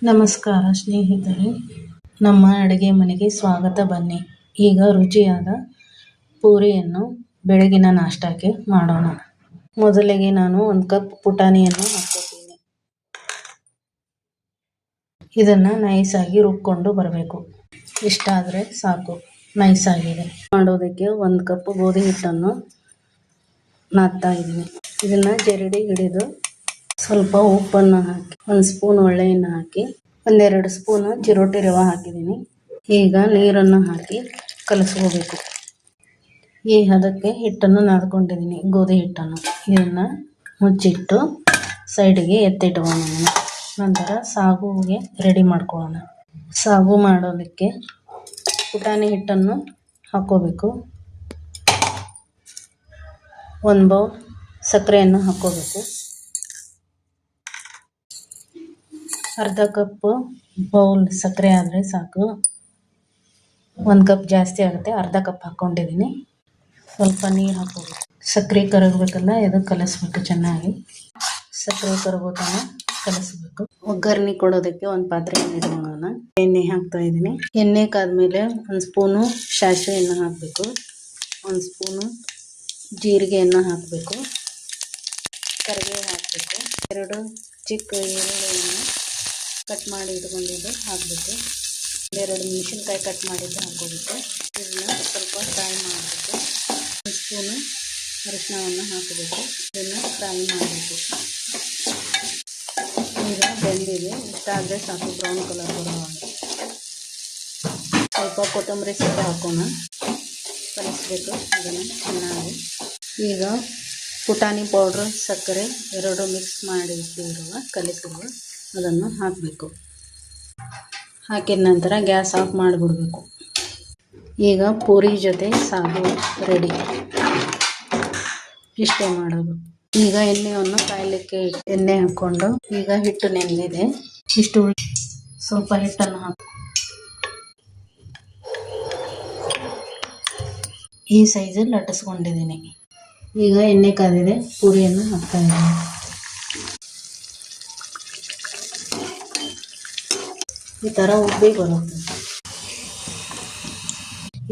ನಮಸ್ಕಾರ ಸ್ನೇಹಿತರೆ, ನಮ್ಮ ಅಡುಗೆ ಮನೆಗೆ ಸ್ವಾಗತ. ಬನ್ನಿ, ಈಗ ರುಚಿಯಾದ ಪೂರಿಯನ್ನು ಬೆಳಗಿನ ನಾಷ್ಟಕ್ಕೆ ಮಾಡೋಣ. ಮೊದಲಿಗೆ ನಾನು 1 ಕಪ್ ಪುಟಾಣಿಯನ್ನು ಹಾಕ್ಕೋತೀನಿ. ಇದನ್ನು ನೈಸಾಗಿ ರುಬ್ಕೊಂಡು ಬರಬೇಕು. ಇಷ್ಟಾದರೆ ಸಾಕು, ನೈಸಾಗಿದೆ. ಮಾಡೋದಕ್ಕೆ 1 ಕಪ್ ಗೋಧಿ ಹಿಟ್ಟನ್ನು ನಾದ್ತಾ ಇದ್ದೀನಿ. ಇದನ್ನು ಜರಡಿ ಹಿಡಿದು ಸ್ವಲ್ಪ ಉಪ್ಪನ್ನು ಹಾಕಿ 1 ಸ್ಪೂನ್ ಒಳ್ಳೆ ಎಣ್ಣೆ ಹಾಕಿ 1-2 ಸ್ಪೂನ್ ಚಿರೋಟಿ ರವೆ ಹಾಕಿದ್ದೀನಿ. ಈಗ ನೀರನ್ನು ಹಾಕಿ ಕಲಿಸ್ಕೋಬೇಕು. ಈ ಹದಕ್ಕೆ ಹಿಟ್ಟನ್ನು ನಾದ್ಕೊಂಡಿದ್ದೀನಿ, ಗೋಧಿ ಹಿಟ್ಟನ್ನು. ಇದನ್ನು ಮುಚ್ಚಿಟ್ಟು ಸೈಡಿಗೆ ಎತ್ತಿಟ್ಕೊಳ್ಳೋಣ. ನಂತರ ಸಾಗುಗೆ ರೆಡಿ ಮಾಡ್ಕೊಳ್ಳೋಣ. ಸಾಗು ಮಾಡೋದಕ್ಕೆ ಪುಟಾಣಿ ಹಿಟ್ಟನ್ನು ಹಾಕ್ಕೋಬೇಕು. 1 ಬೌಲ್ ಸಕ್ಕರೆಯನ್ನು ಹಾಕ್ಕೋಬೇಕು. ಅರ್ಧ ಕಪ್ ಬೌಲ್ ಸಕ್ಕರೆ ಆದರೆ ಸಾಕು. 1 ಕಪ್ ಜಾಸ್ತಿ ಆಗುತ್ತೆ, ಅರ್ಧ ಕಪ್ ಹಾಕ್ಕೊಂಡಿದ್ದೀನಿ. ಸ್ವಲ್ಪ ನೀರು ಹಾಕ್ಕೋಬೇಕು. ಸಕ್ಕರೆ ಕರಗಬೇಕಲ್ಲ, ಇದು ಕಲಿಸ್ಬೇಕು ಚೆನ್ನಾಗಿ. ಸಕ್ಕರೆ ಕರಗೋ ತನಕ ಕಲಿಸ್ಬೇಕು. ಒಗ್ಗರಣೆ ಕೊಡೋದಕ್ಕೆ 1 ಪಾತ್ರೆ ಇಟ್ಕೊಳ್ಳೋಣ. ಎಣ್ಣೆ ಹಾಕ್ತಾ ಇದ್ದೀನಿ. ಎಣ್ಣೆ ಕಾದ್ಮೇಲೆ 1 ಸ್ಪೂನು ಸಾಸಿವೆಯನ್ನು ಹಾಕಬೇಕು. 1 ಸ್ಪೂನು ಜೀರಿಗೆಯನ್ನು ಹಾಕಬೇಕು. ಕರಿಬೇವು ಹಾಕಬೇಕು. 2 ಚಿಕ್ಕ ಈರುಳ್ಳಿಯನ್ನು ಕಟ್ ಮಾಡಿ ಇಟ್ಕೊಂಡಿದ್ದು ಹಾಕಬೇಕು. 2 ಮೆಣಸಿನ್ಕಾಯಿ ಕಟ್ ಮಾಡಿದ್ದು ಹಾಕೋಬೇಕು. ಇದನ್ನು ಸ್ವಲ್ಪ ಫ್ರೈ ಮಾಡಬೇಕು. 1 ಸ್ಪೂನು ಅರಿಶಿಣವನ್ನು ಹಾಕಬೇಕು. ಇದನ್ನು ಫ್ರೈ ಮಾಡಬೇಕು. ಈಗ ಬೆಂದಿದೆ, ಇಷ್ಟಾದರೆ ಸಾಕು. ಬ್ರೌನ್ ಕಲರ್ ಬರುವಾಗ ಸ್ವಲ್ಪ ಕೊತ್ತಂಬರಿ ಸೊಪ್ಪು ಹಾಕೋಣ. ಕಲಿಸ್ಬೇಕು ಅದನ್ನು ಚೆನ್ನಾಗಿ. ಈಗ ಪುಟಾಣಿ ಪೌಡ್ರ್, ಸಕ್ಕರೆ 2 ಮಿಕ್ಸ್ ಮಾಡಿ ಕಲಿಸಿರುವ ಅದನ್ನು ಹಾಕಬೇಕು. ಹಾಕಿದ ನಂತರ ಗ್ಯಾಸ್ ಆಫ್ ಮಾಡಿಬಿಡಬೇಕು. ಈಗ ಪೂರಿ ಜೊತೆ ಸಾಗು ರೆಡಿ. ಇಷ್ಟೇ ಮಾಡೋದು. ಈಗ ಎಣ್ಣೆಯನ್ನು ಕಾಯಲಿಕ್ಕೆ ಎಣ್ಣೆ ಹಾಕ್ಕೊಂಡು, ಈಗ ಹಿಟ್ಟು ನೆನೆದಿದೆ. ಇಷ್ಟು ಸ್ವಲ್ಪ ಹಿಟ್ಟನ್ನು ಹಾಕಿ ಈ ಸೈಜಲ್ಲಿ ಲಟ್ಟಿಸ್ಕೊಂಡಿದ್ದೀನಿ. ಈಗ ಎಣ್ಣೆ ಕಾದಿದೆ, ಪೂರಿಯನ್ನು ಹಾಕ್ತಾ ಇದ್ದೀನಿ. ಈ ಥರ ಉಬ್ಬಿ ಬರುತ್ತೆ.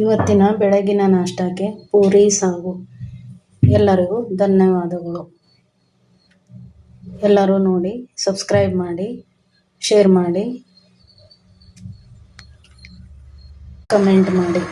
ಇವತ್ತಿನ ಬೆಳಗಿನ ನಾಷ್ಟಕ್ಕೆ ಪೂರಿ ಸಾಗು. ಎಲ್ಲರಿಗೂ ಧನ್ಯವಾದಗಳು. ಎಲ್ಲರೂ ನೋಡಿ ಸಬ್ಸ್ಕ್ರೈಬ್ ಮಾಡಿ, ಶೇರ್ ಮಾಡಿ, ಕಮೆಂಟ್ ಮಾಡಿ.